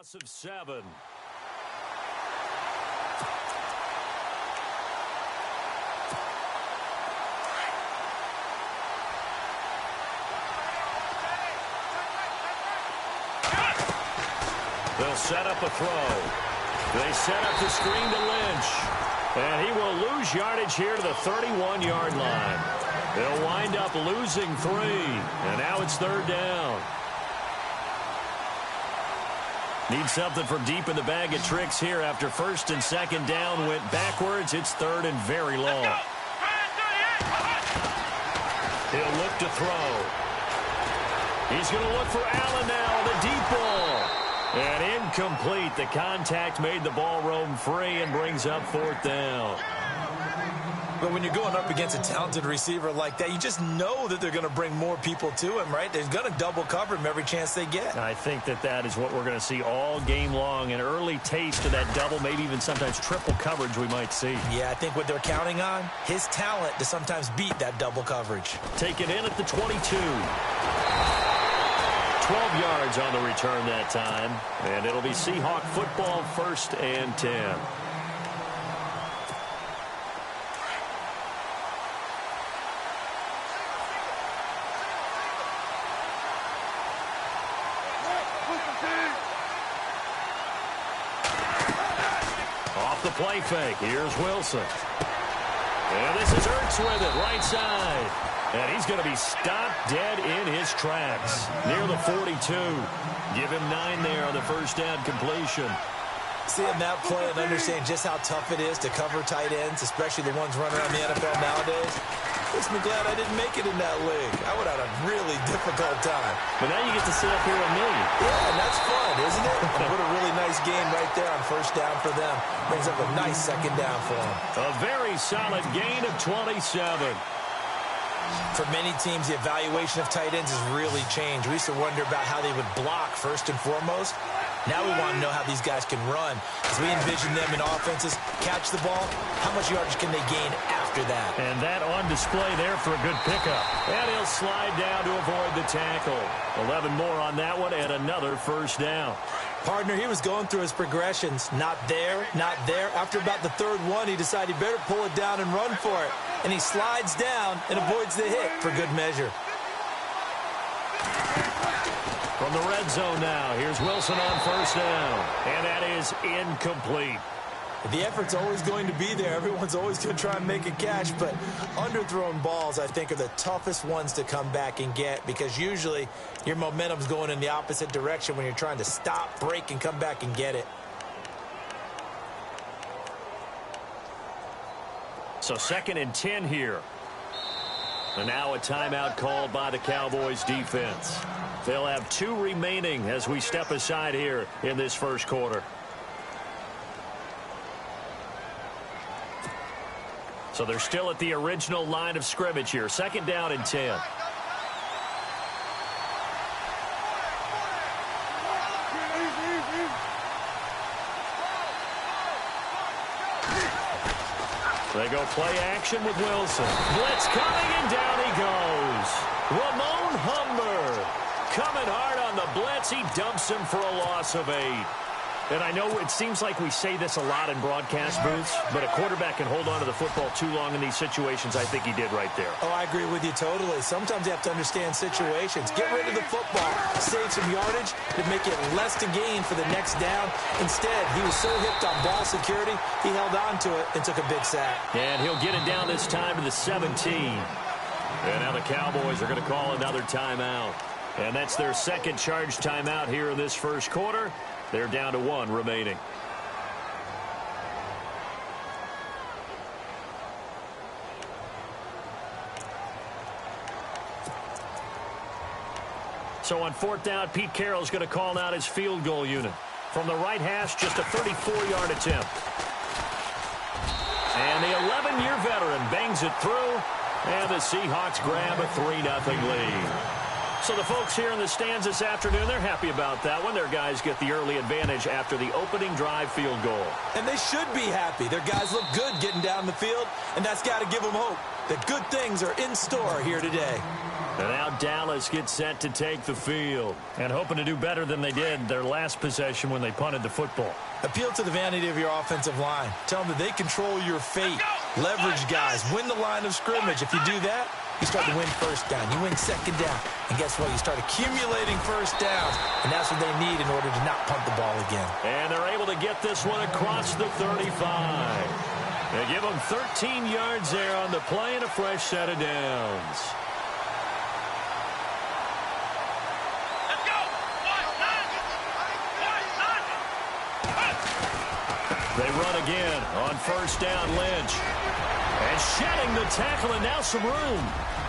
loss of 7. They'll set up a throw. They set up the screen to Lynch. And he will lose yardage here to the 31-yard line. They'll wind up losing 3. And now it's 3rd down. Need something from deep in the bag of tricks here after 1st and 2nd down went backwards. It's 3rd and very long. He'll look to throw. He's going to look for Allen now, the deep ball. And incomplete. The contact made the ball roam free and brings up 4th down. But when you're going up against a talented receiver like that, you just know that they're going to bring more people to him, right? They're going to double cover him every chance they get. I think that is what we're going to see all game long. An early taste of that double, maybe even sometimes triple coverage we might see. Yeah, I think what they're counting on, his talent to sometimes beat that double coverage. Take it in at the 22. 12 yards on the return that time. And it'll be Seahawk football, 1st and 10. Off the play fake. Here's Wilson. And this is Ertz with it, right side. And he's going to be stopped dead in his tracks near the 42. Give him 9 there on the 1st down completion. Seeing that play and understanding just how tough it is to cover tight ends, especially the ones running around the NFL nowadays, makes me glad I didn't make it in that league. I would have had a really difficult time. But now you get to sit up here with me. Yeah, and that's fun, isn't it? And what a really nice game right there on 1st down for them. Brings up a nice 2nd down for them. A very solid gain of 27. For many teams, the evaluation of tight ends has really changed. We used to wonder about how they would block first and foremost. Now we want to know how these guys can run. As we envision them in offenses, catch the ball, how much yardage can they gain after that? And that on display there for a good pickup. And he'll slide down to avoid the tackle. 11 more on that one and another 1st down. Partner, he was going through his progressions. Not there, not there. After about the 3rd one, he decided he better pull it down and run for it. And he slides down and avoids the hit for good measure. From the red zone now, here's Wilson on 1st down. And that is incomplete. The effort's always going to be there. Everyone's always going to try and make a catch, but underthrown balls, I think, are the toughest ones to come back and get because usually your momentum's going in the opposite direction when you're trying to stop, break, and come back and get it. So 2nd and 10 here. And now a timeout called by the Cowboys defense. They'll have 2 remaining as we step aside here in this 1st quarter. So they're still at the original line of scrimmage here. 2nd down and 10. They go play action with Wilson. Blitz coming, and down he goes. Ramon Humber coming hard on the blitz. He dumps him for a loss of 8. And I know it seems like we say this a lot in broadcast booths, but a quarterback can hold on to the football too long in these situations. I think he did right there. Oh, I agree with you totally. Sometimes you have to understand situations. Get rid of the football. Save some yardage to make it less to gain for the next down. Instead, he was so hipped on ball security, he held on to it and took a big sack. And he'll get it down this time to the 17. And now the Cowboys are going to call another timeout. And that's their 2nd charge timeout here in this 1st quarter. They're down to 1 remaining. So on 4th down, Pete Carroll's going to call out his field goal unit. From the right hash, just a 34-yard attempt. And the 11-year veteran bangs it through, and the Seahawks grab a 3-0 lead. So the folks here in the stands this afternoon, they're happy about that one. Their guys get the early advantage after the opening drive field goal. And they should be happy. Their guys look good getting down the field, and that's got to give them hope that good things are in store here today. And now Dallas gets set to take the field. And hoping to do better than they did their last possession when they punted the football. Appeal to the vanity of your offensive line. Tell them that they control your fate. Leverage guys. Win the line of scrimmage. If you do that, you start to win first down. You win second down. And guess what? You start accumulating first downs. And that's what they need in order to not punt the ball again. And they're able to get this one across the 35. They give them 13 yards there on the play and a fresh set of downs. They run again on first down, Lynch. And shedding the tackle, and now some room.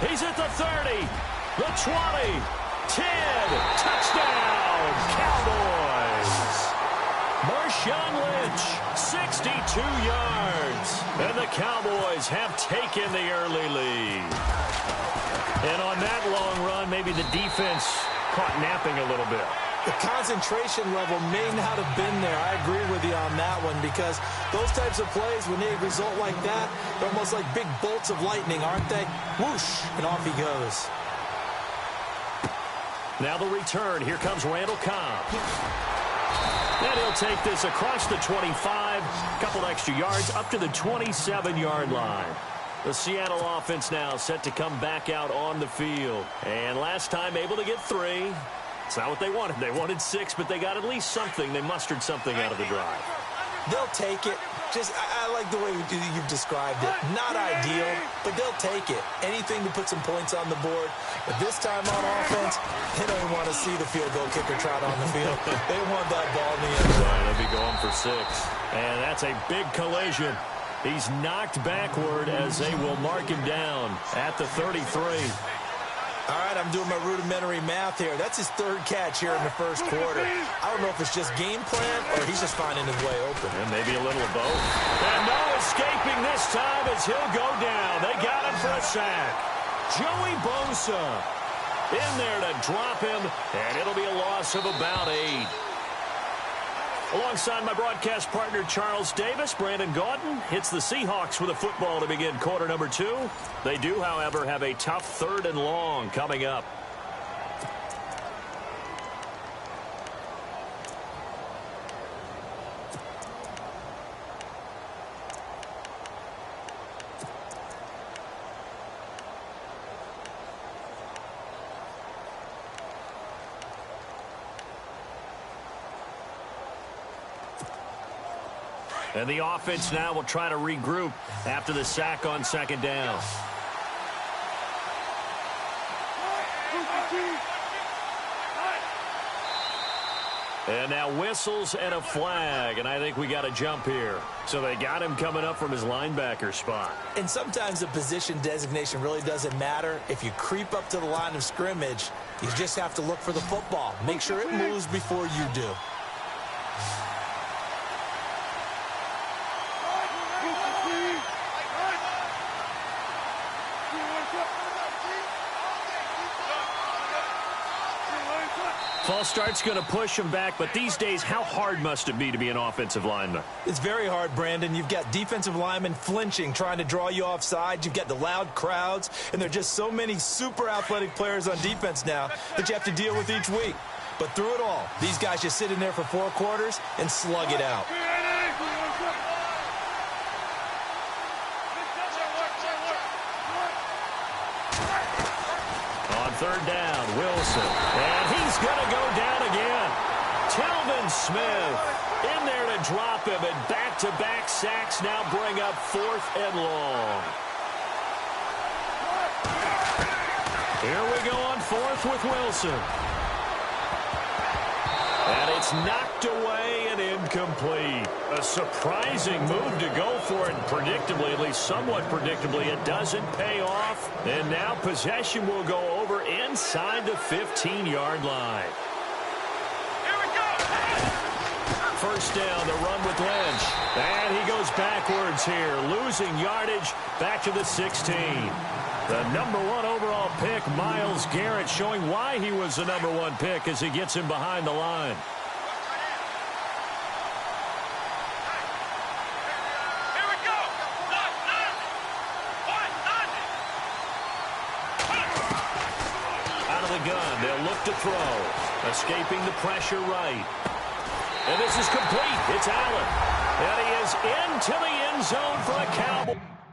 He's at the 30, the 20, 10, touchdown, Cowboys. Marshawn Lynch, 62 yards. And the Cowboys have taken the early lead. And on that long run, maybe the defense caught napping a little bit. The concentration level may not have been there. I agree with you on that one because those types of plays, when they result like that, they're almost like big bolts of lightning, aren't they? Whoosh, and off he goes. Now the return. Here comes Randall Cobb. And he'll take this across the 25, a couple extra yards, up to the 27-yard line. The Seattle offense now set to come back out on the field. And last time able to get 3. It's not what they wanted. They wanted 6, but they got at least something. They mustered something out of the drive. They'll take it. I like the way you've described it. Not ideal, but they'll take it. Anything to put some points on the board. But this time on offense, they don't want to see the field goal kicker trot on the field. They want that ball in the end zone. They'll be going for 6. And that's a big collision. He's knocked backward as they will mark him down at the 33. All right, I'm doing my rudimentary math here. That's his 3rd catch here in the first quarter. I don't know if it's just game plan or he's just finding his way open. And maybe a little of both. And no escaping this time as he'll go down. They got him for a sack. Joey Bosa in there to drop him, and it'll be a loss of about 8. Alongside my broadcast partner, Charles Davis, Brandon Gaudin hits the Seahawks with a football to begin quarter number 2. They do, however, have a tough 3rd and long coming up. And the offense now will try to regroup after the sack on second down. And now whistles and a flag, and I think we got a jump here. So they got him coming up from his linebacker spot. And sometimes the position designation really doesn't matter. If you creep up to the line of scrimmage, you just have to look for the football. Make sure it moves before you do. False start's going to push him back, but these days, how hard must it be to be an offensive lineman? It's very hard, Brandon. You've got defensive linemen flinching, trying to draw you offside. You've got the loud crowds, and there are just so many super athletic players on defense now that you have to deal with each week. But through it all, these guys just sit in there for 4 quarters and slug it out. On 3rd down, Wilson. And he's going to go down again. Telvin Smith in there to drop him, and back-to-back sacks now bring up 4th and long. Here we go on 4th with Wilson. And it's knocked away and incomplete. A surprising move to go for it, predictably, at least somewhat predictably. It doesn't pay off. And now possession will go over inside the 15-yard line. Here we go. First down, the run with Lynch. And he goes backwards here, losing yardage back to the 16. The #1 overall pick, Myles Garrett, showing why he was the #1 pick as he gets him behind the line. Here we go. gun. They'll look to throw. Escaping the pressure right. And this is complete. It's Allen. And he is into the end zone for a Cowboy.